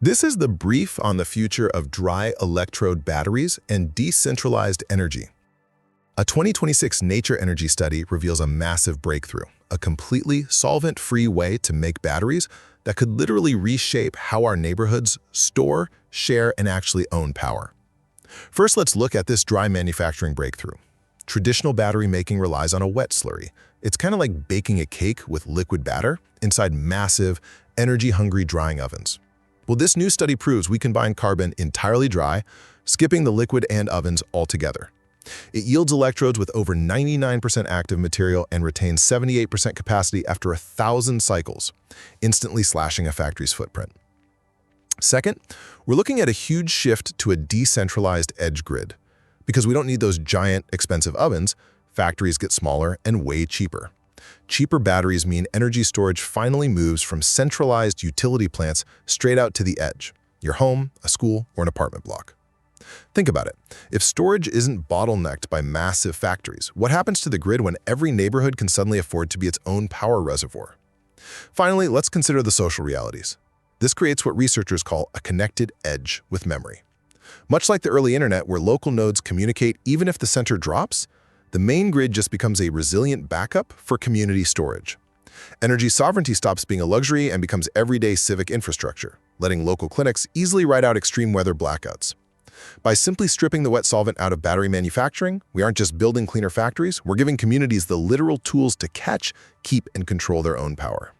This is the brief on the future of dry electrode batteries and decentralized energy. A 2026 Nature Energy study reveals a massive breakthrough, a completely solvent-free way to make batteries that could literally reshape how our neighborhoods store, share, and actually own power. First, let's look at this dry manufacturing breakthrough. Traditional battery making relies on a wet slurry. It's kind of like baking a cake with liquid batter inside massive, energy-hungry drying ovens. Well, this new study proves we combine carbon entirely dry, skipping the liquid and ovens altogether. It yields electrodes with over 99% active material and retains 78% capacity after 1,000 cycles, instantly slashing a factory's footprint. Second, we're looking at a huge shift to a decentralized edge grid. Because we don't need those giant, expensive ovens, factories get smaller and way cheaper. Cheaper batteries mean energy storage finally moves from centralized utility plants straight out to the edge, your home, a school, or an apartment block. Think about it. If storage isn't bottlenecked by massive factories, what happens to the grid when every neighborhood can suddenly afford to be its own power reservoir? Finally, let's consider the social realities. This creates what researchers call a connected edge with memory. Much like the early internet where local nodes communicate even if the center drops, the main grid just becomes a resilient backup for community storage. Energy sovereignty stops being a luxury and becomes everyday civic infrastructure, letting local clinics easily ride out extreme weather blackouts. By simply stripping the wet solvent out of battery manufacturing, we aren't just building cleaner factories, we're giving communities the literal tools to catch, keep, and control their own power.